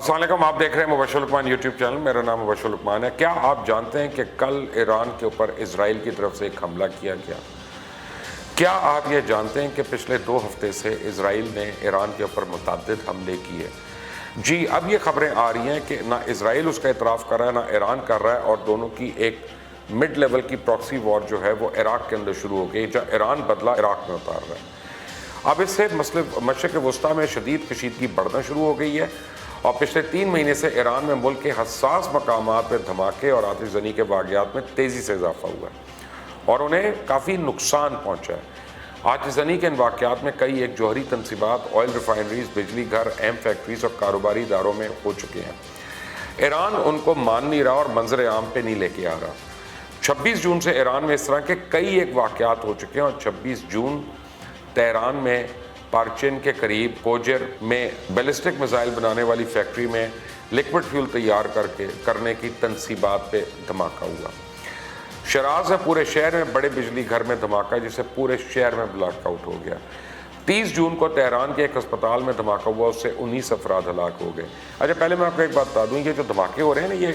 السلام علیکم، آپ دیکھ رہے ہیں مبشر لقمان یوٹیوب چینل. میرا نام مبشر لقمان ہے. کیا آپ جانتے ہیں کہ کل ایران کے اوپر اسرائیل کی طرف سے ایک حملہ کیا گیا؟ کیا آپ یہ جانتے ہیں کہ پچھلے 2 ہفتے سے اسرائیل نے ایران کے اوپر متعدد حملے کیے؟ جی، اب یہ خبریں آ رہی ہیں کہ نہ اسرائیل اس کا اعتراف کر رہا ہے نہ ایران کر رہا ہے، اور دونوں کی ایک مڈ لیول کی پراکسی وار جو ہے وہ عراق کے اندر شروع ہو گئی، جہاں ایران بدلہ عراق میں اتار رہا ہے. اب اس سے مشرق وسطیٰ میں شدید کشیدگی بڑھنا شروع ہو گئی ہے، اور پچھلے 3 مہینے سے ایران میں ملک کے حساس مقامات پہ دھماکے اور آتش زنی کے واقعات میں تیزی سے اضافہ ہوا ہے اور انہیں کافی نقصان پہنچا ہے. آتش زنی کے ان واقعات میں کئی ایک جوہری تنصیبات، آئل ریفائنریز، بجلی گھر، اہم فیکٹریز اور کاروباری اداروں میں ہو چکے ہیں. ایران ان کو مان نہیں رہا اور منظر عام پہ نہیں لے کے آ رہا. 26 جون سے ایران میں اس طرح کے کئی ایک واقعات ہو چکے ہیں، اور 26 جون تہران میں پارچین کے قریب کوجر میں بیلسٹک میزائل بنانے والی فیکٹری میں لکوڈ فیول تیار کرنے کی تنصیبات پہ دھماکہ ہوا. شیراز میں پورے شہر میں بڑے بجلی گھر میں دھماکہ جسے پورے شہر میں بلیک آؤٹ ہو گیا. 30 جون کو تہران کے ایک ہسپتال میں دھماکہ ہوا، اس سے 19 افراد ہلاک ہو گئے. اچھا، پہلے میں آپ کو ایک بات بتا دوں، یہ جو دھماکے ہو رہے ہیں نا، یہ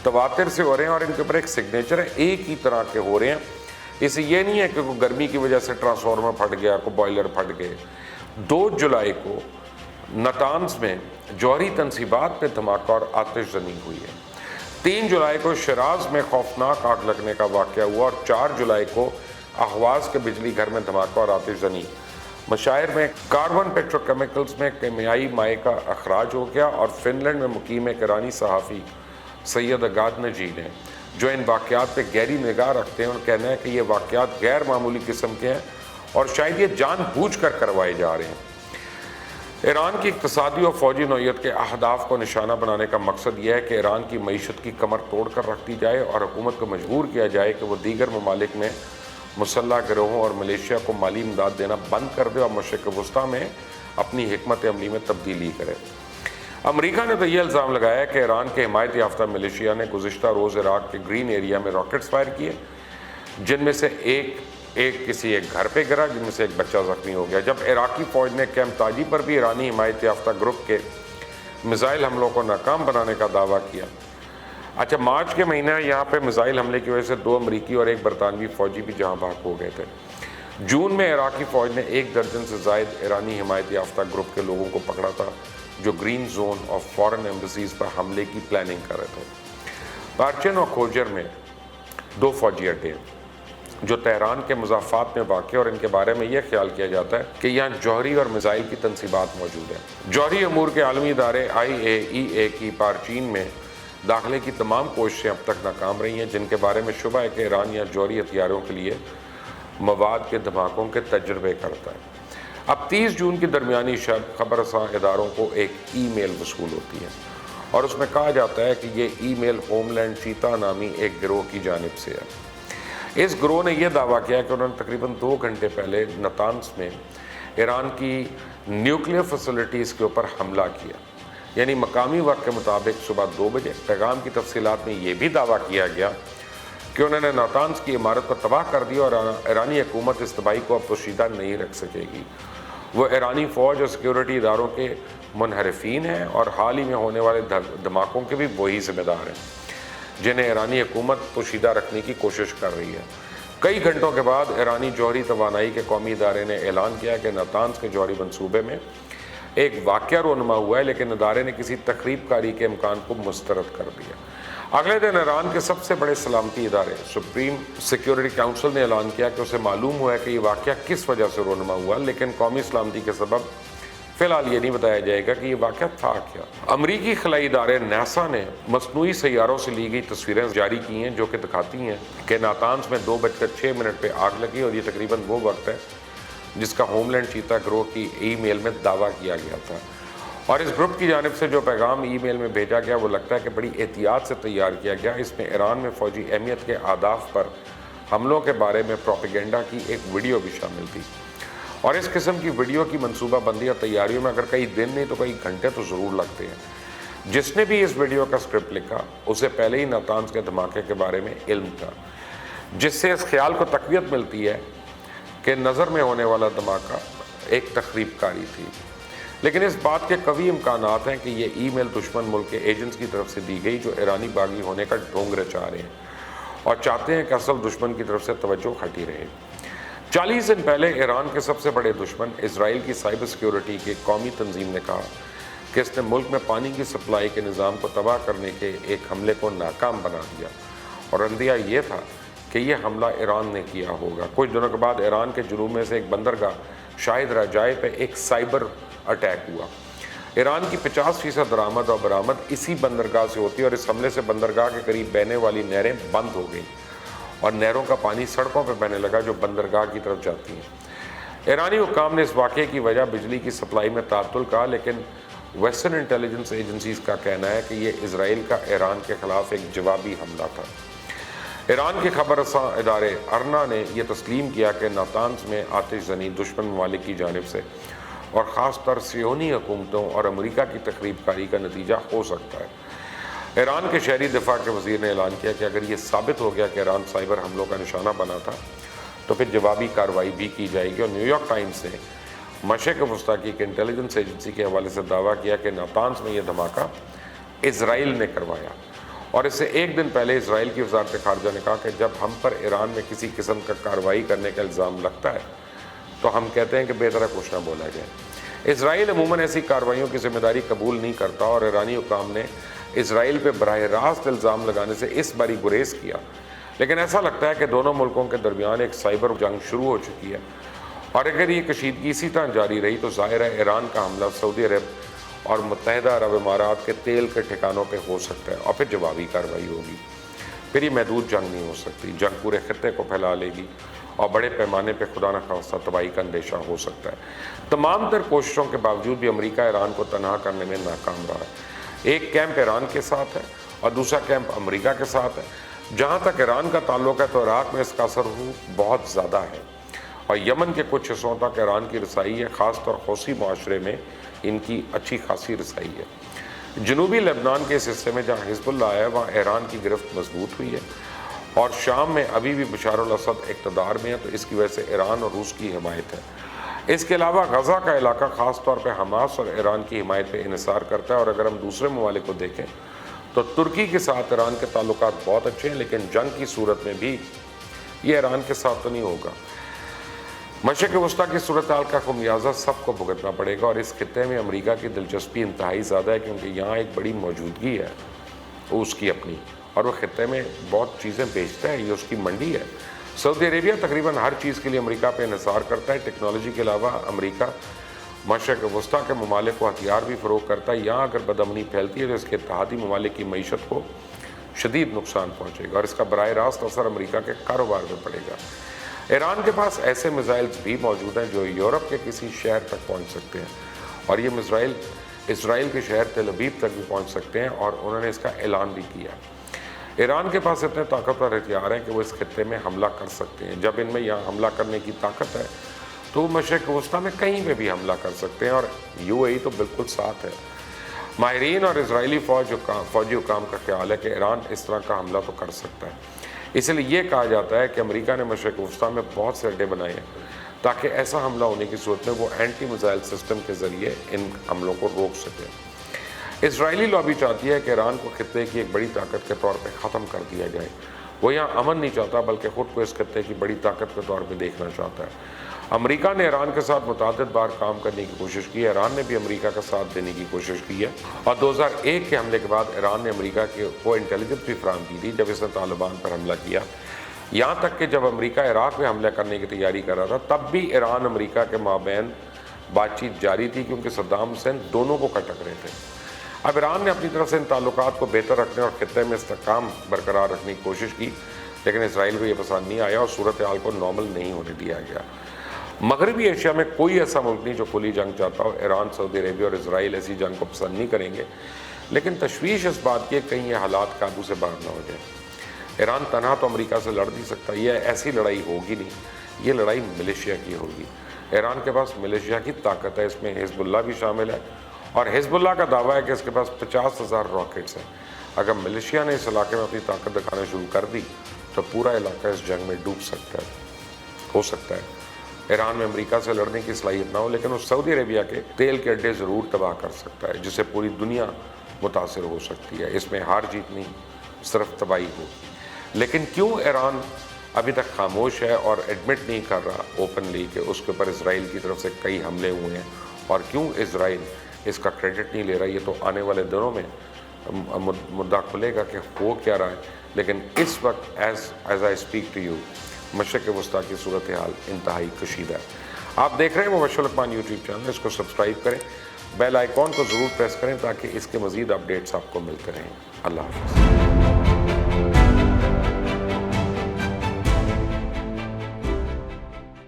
تواتر سے ہو رہے ہیں اور ان کے اوپر ایک سگنیچر ہے، ایک ہی طرح کے ہو رہے ہیں. اسے یہ نہیں ہے کہ کوئی گرمی کی وجہ سے ٹرانسفارمر پھٹ گیا، کوئی بوائلر پھٹ گئے. 2 جولائی کو نتانز میں جوہری تنصیبات پہ دھماکہ اور آتش زنی ہوئی ہے. 3 جولائی کو شیراز میں خوفناک آگ لگنے کا واقعہ ہوا، اور 4 جولائی کو اہواز کے بجلی گھر میں دھماکہ اور آتش زنی. مشاہر میں کاربن پیٹروکیمیکلز میں کیمیائی مائع کا اخراج ہو گیا. اور فن لینڈ میں مقیم ایک ایرانی صحافی سید اگادنجی نے، جو ان واقعات پہ گہری نگاہ رکھتے ہیں، ان کا کہنا ہے کہ یہ واقعات غیر معمولی قسم کے ہیں اور شاید یہ جان بوجھ کر کروائے جا رہے ہیں. ایران کی اقتصادی اور فوجی نوعیت کے اہداف کو نشانہ بنانے کا مقصد یہ ہے کہ ایران کی معیشت کی کمر توڑ کر رکھ دی جائے اور حکومت کو مجبور کیا جائے کہ وہ دیگر ممالک میں مسلح گروہوں اور ملیشیا کو مالی امداد دینا بند کر دے اور مشرق وسطیٰ میں اپنی حکمت عملی میں تبدیلی کرے. امریکہ نے تو یہ الزام لگایا کہ ایران کے حمایت یافتہ ملیشیا نے گزشتہ روز عراق کے گرین ایریا میں راکٹس فائر کیے، جن میں سے ایک کسی ایک گھر پہ گرا، جن میں سے ایک بچہ زخمی ہو گیا. جب عراقی فوج نے کیمپ تاجی پر بھی ایرانی حمایت یافتہ گروپ کے میزائل حملوں کو ناکام بنانے کا دعویٰ کیا. اچھا، مارچ کے مہینے یہاں پہ میزائل حملے کی وجہ سے 2 امریکی اور 1 برطانوی فوجی بھی جہاں بھاگ ہو گئے تھے. جون میں عراقی فوج نے 1 درجن سے زائد ایرانی حمایت یافتہ گروپ کے لوگوں کو پکڑا تھا، جو گرین زون اور فورن ایمبیسیز پر حملے کی پلاننگ کر رہے تھے. پارچین اور کھوجر میں 2 فوجی اڈے جو تہران کے مضافات میں واقع، اور ان کے بارے میں یہ خیال کیا جاتا ہے کہ یہاں جوہری اور میزائل کی تنصیبات موجود ہیں. جوہری امور کے عالمی ادارے IAEA کی پارچین میں داخلے کی تمام کوششیں اب تک ناکام رہی ہیں، جن کے بارے میں شبہ ہے کہ ایران یا جوہری ہتھیاروں کے لیے مواد کے دھماکوں کے تجربے کرتا ہے. اب 30 جون کی درمیانی شب خبر رساں اداروں کو ایک ای میل وصول ہوتی ہے، اور اس میں کہا جاتا ہے کہ یہ ای میل ہوم لینڈ چیتا نامی ایک گروہ کی جانب سے ہے. اس گروہ نے یہ دعویٰ کیا کہ انہوں نے تقریباً 2 گھنٹے پہلے نتانز میں ایران کی نیوکلیئر فیسلٹیز کے اوپر حملہ کیا، یعنی مقامی وقت کے مطابق صبح 2 بجے. پیغام کی تفصیلات میں یہ بھی دعویٰ کیا گیا کہ انہوں نے نتانز کی عمارت کو تباہ کر دیا اور ایرانی حکومت اس تباہی کو اب پوشیدہ نہیں رکھ سکے گی. وہ ایرانی فوج اور سیکیورٹی اداروں کے منحرفین ہیں اور حال ہی میں ہونے والے دھماکوں کے بھی وہی ذمہ دار ہیں، جنہیں ایرانی حکومت پوشیدہ رکھنے کی کوشش کر رہی ہے. کئی گھنٹوں کے بعد ایرانی جوہری توانائی کے قومی ادارے نے اعلان کیا کہ نتانز کے جوہری منصوبے میں ایک واقعہ رونما ہوا ہے، لیکن ادارے نے کسی تخریب کاری کے امکان کو مسترد کر دیا. اگلے دن ایران کے سب سے بڑے سلامتی ادارے سپریم سیکیورٹی کاؤنسل نے اعلان کیا کہ اسے معلوم ہوا ہے کہ یہ واقعہ کس وجہ سے رونما ہوا، لیکن قومی سلامتی کے سبب فی الحال یہ نہیں بتایا جائے گا کہ یہ واقعہ تھا کیا. امریکی خلائی ادارے ناسا نے مصنوعی سیاروں سے لی گئی تصویریں جاری کی ہیں، جو کہ دکھاتی ہیں کہ نتانز میں 2:06 پہ آگ لگی، اور یہ تقریباً وہ وقت ہے جس کا ہوم لینڈ چیتا گروہ کی ای میل میں دعویٰ کیا گیا تھا. اور اس گروپ کی جانب سے جو پیغام ای میل میں بھیجا گیا وہ لگتا ہے کہ بڑی احتیاط سے تیار کیا گیا. اس میں ایران میں فوجی اہمیت کے اہداف پر حملوں کے بارے میں پروپیگنڈا کی ایک ویڈیو بھی شامل تھی، اور اس قسم کی ویڈیو کی منصوبہ بندی اور تیاریوں میں اگر کئی دن نہیں تو کئی گھنٹے تو ضرور لگتے ہیں. جس نے بھی اس ویڈیو کا اسکرپٹ لکھا اسے پہلے ہی نتانز کے دھماکے کے بارے میں علم تھا، جس سے اس خیال کو تقویت ملتی ہے کہ نظر میں ہونے والا دھماکہ ایک تخریب کاری تھی. لیکن اس بات کے قوی امکانات ہیں کہ یہ ای میل دشمن ملک کے ایجنٹس کی طرف سے دی گئی جو ایرانی باغی ہونے کا ڈھونگ رچا رہے ہیں اور چاہتے ہیں کہ اصل دشمن کی طرف سے توجہ ہٹی رہے۔ 40 دن پہلے ایران کے سب سے بڑے دشمن اسرائیل کی سائبر سیکیورٹی کی قومی تنظیم نے کہا کہ اس نے ملک میں پانی کی سپلائی کے نظام کو تباہ کرنے کے ایک حملے کو ناکام بنا دیا، اور اندیہ یہ تھا کہ یہ حملہ ایران نے کیا ہوگا۔ کچھ دنوں کے بعد ایران کے جنوب میں سے ایک بندرگاہ شاہد رجائی پہ ایک سائبر اٹیک ہوا۔ ایران کی 50% درآمد اور برآمد اسی بندرگاہ سے ہوتی ہے، اور اس حملے سے بندرگاہ کے قریب بہنے والی نہریں بند ہو گئیں اور نہروں کا پانی سڑکوں پہ بہنے لگا جو بندرگاہ کی طرف جاتی ہیں۔ ایرانی حکام نے اس واقعے کی وجہ بجلی کی سپلائی میں تعطل کہا، لیکن ویسٹرن انٹیلیجنس ایجنسیز کا کہنا ہے کہ یہ اسرائیل کا ایران کے خلاف ایک جوابی حملہ تھا۔ ایران کے خبر رساں ادارے ارنا نے یہ تسلیم کیا کہ ناتانز میں آتش زنی دشمن ممالک کی جانب سے اور خاص طور صہیونی حکومتوں اور امریکہ کی تخریب کاری کا نتیجہ ہو سکتا ہے۔ ایران کے شہری دفاع کے وزیر نے اعلان کیا کہ اگر یہ ثابت ہو گیا کہ ایران سائبر حملوں کا نشانہ بنا تھا تو پھر جوابی کارروائی بھی کی جائے گی، اور نیو یارک ٹائمز نے مشرق وسطیٰ کی ایک انٹیلیجنس ایجنسی کے حوالے سے دعویٰ کیا کہ ناتانز میں یہ دھماکہ اسرائیل نے کروایا، اور اس سے ایک دن پہلے اسرائیل کی وزارت خارجہ نے کہا کہ جب ہم پر ایران میں کسی قسم کا کارروائی کرنے کا الزام لگتا ہے تو ہم کہتے ہیں کہ بے طرح کچھ نہ بولا جائے۔ اسرائیل عموماً ایسی کارروائیوں کی ذمہ داری قبول نہیں کرتا، اور ایرانی حکام نے اسرائیل پہ براہ راست الزام لگانے سے اس باری گریز کیا، لیکن ایسا لگتا ہے کہ دونوں ملکوں کے درمیان ایک سائبر جنگ شروع ہو چکی ہے، اور اگر یہ کشیدگی اسی طرح جاری رہی تو ظاہر ہے ایران کا حملہ سعودی عرب اور متحدہ عرب امارات کے تیل کے ٹھکانوں پہ ہو سکتا ہے، اور پھر جوابی کارروائی ہوگی۔ پھر یہ محدود جنگ نہیں ہو سکتی، جنگ پورے خطے کو پھیلا لے گی اور بڑے پیمانے پہ خدا نخواستہ تباہی کا اندیشہ ہو سکتا ہے۔ تمام تر کوششوں کے باوجود بھی امریکہ ایران کو تنہا کرنے میں ناکام رہا ہے۔ ایک کیمپ ایران کے ساتھ ہے اور دوسرا کیمپ امریکہ کے ساتھ ہے۔ جہاں تک ایران کا تعلق ہے تو عراق میں اس کا اثر بہت زیادہ ہے، اور یمن کے کچھ حصوں تک ایران کی رسائی ہے، خاص طور حوثی معاشرے میں ان کی اچھی خاصی رسائی ہے۔ جنوبی لبنان کے اس حصے میں جہاں حزب اللہ ہے وہاں ایران کی گرفت مضبوط ہوئی ہے، اور شام میں ابھی بھی بشار الاسد اقتدار میں ہے، تو اس کی وجہ سے ایران اور روس کی حمایت ہے۔ اس کے علاوہ غزہ کا علاقہ خاص طور پہ حماس اور ایران کی حمایت پہ انحصار کرتا ہے، اور اگر ہم دوسرے ممالک کو دیکھیں تو ترکی کے ساتھ ایران کے تعلقات بہت اچھے ہیں، لیکن جنگ کی صورت میں بھی یہ ایران کے ساتھ تو نہیں ہوگا۔ مشرق وسطیٰ کی صورتحال کا خمیازہ سب کو بھگتنا پڑے گا، اور اس خطے میں امریکہ کی دلچسپی انتہائی زیادہ ہے کیونکہ یہاں ایک بڑی موجودگی ہے اس کی اپنی، اور وہ خطے میں بہت چیزیں بیچتا ہے، یہ اس کی منڈی ہے۔ سعودی عربیہ تقریباً ہر چیز کے لیے امریکہ پہ انحصار کرتا ہے۔ ٹیکنالوجی کے علاوہ امریکہ مشرق وسطیٰ کے ممالک کو ہتھیار بھی فروغ کرتا ہے۔ یہاں اگر بدامنی پھیلتی ہے تو اس کے اتحادی ممالک کی معیشت کو شدید نقصان پہنچے گا، اور اس کا براہ راست اثر امریکہ کے کاروبار میں پڑے گا۔ ایران کے پاس ایسے میزائلز بھی موجود ہیں جو یورپ کے کسی شہر تک پہنچ سکتے ہیں، اور یہ میزائل اسرائیل کے شہر تل ابیب تک بھی پہنچ سکتے ہیں، اور انہوں نے اس کا اعلان بھی کیا۔ ایران کے پاس اتنے طاقتور ہتھیار ہیں کہ وہ اس خطے میں حملہ کر سکتے ہیں۔ جب ان میں یہاں حملہ کرنے کی طاقت ہے تو وہ مشرق وسطیٰ میں کہیں پہ بھی حملہ کر سکتے ہیں، اور یو اے ای تو بالکل ساتھ ہے۔ ماہرین اور اسرائیلی فوجی حکام کا خیال ہے کہ ایران اس طرح کا حملہ تو کر سکتا ہے، اس لیے یہ کہا جاتا ہے کہ امریکہ نے مشرق وسطیٰ میں بہت سے اڈے بنائے ہیں تاکہ ایسا حملہ ہونے کی صورت میں وہ اینٹی میزائل سسٹم کے ذریعے ان حملوں کو روک سکے۔ اسرائیلی لابی چاہتی ہے کہ ایران کو خطے کی ایک بڑی طاقت کے طور پہ ختم کر دیا جائے۔ وہ یہاں امن نہیں چاہتا بلکہ خود کو اس خطے کی بڑی طاقت کے طور پہ دیکھنا چاہتا ہے۔ امریکہ نے ایران کے ساتھ متعدد بار کام کرنے کی کوشش کی ہے، ایران نے بھی امریکہ کا ساتھ دینے کی کوشش کی ہے، اور 2001 کے حملے کے بعد ایران نے امریکہ کو انٹیلیجنس بھی فراہم کی تھی جب اس نے طالبان پر حملہ کیا۔ یہاں تک کہ جب امریکہ عراق میں حملہ کرنے کی تیاری کر رہا تھا تب بھی ایران امریکہ کے مابین بات چیت جاری تھی، کیونکہ صدام حسین دونوں کو کٹک رہے تھے۔ اب ایران نے اپنی طرف سے ان تعلقات کو بہتر رکھنے اور خطے میں استحکام برقرار رکھنے کی کوشش کی، لیکن اسرائیل کو یہ پسند نہیں آیا اور صورتحال کو نارمل نہیں ہونے دیا گیا۔ مغربی ایشیا میں کوئی ایسا ملک نہیں جو کھلی جنگ چاہتا ہو۔ ایران، سعودی عربیہ اور اسرائیل ایسی جنگ کو پسند نہیں کریں گے، لیکن تشویش اس بات کی ہے کہیں یہ حالات قابو سے باہر نہ ہو جائیں۔ ایران تنہا تو امریکہ سے لڑ نہیں سکتا، یہ ایسی لڑائی ہوگی نہیں، یہ لڑائی ملیشیا کی ہوگی۔ ایران کے پاس ملیشیا کی طاقت ہے، اس میں حزب اللہ بھی شامل ہے، اور حزب اللہ کا دعویٰ ہے کہ اس کے پاس 50,000 راکٹس ہیں۔ اگر ملیشیا نے اس علاقے میں اپنی طاقت دکھانا شروع کر دی تو پورا علاقہ اس جنگ میں ڈوب سکتا ہے، ہو سکتا ہے۔ ایران میں امریکہ سے لڑنے کی صلاحیت نہ ہو، لیکن وہ سعودی عربیہ کے تیل کے اڈے ضرور تباہ کر سکتا ہے، جس سے پوری دنیا متاثر ہو سکتی ہے۔ اس میں ہار جیت نہیں، صرف تباہی ہوگی۔ لیکن کیوں ایران ابھی تک خاموش ہے اور ایڈمٹ نہیں کر رہا اوپنلی کہ اس کے اوپر اسرائیل کی طرف سے کئی حملے ہوئے ہیں، اور کیوں اسرائیل اس کا کریڈٹ نہیں لے رہا؟ یہ تو آنے والے دنوں میں مدعا کھلے گا کہ ہو کیا رہا ہے۔ لیکن اس وقت as I speak to you, مشرق وسطیٰ کی صورتحال انتہائی کشیدہ ہے۔ آپ دیکھ رہے ہیں مبشر لقمان یوٹیوب چینل، اس کو سبسکرائب کریں، بیل آئیکن کو ضرور پریس کریں تاکہ اس کے مزید اپڈیٹس آپ کو ملتے رہیں۔ اللہ حافظ۔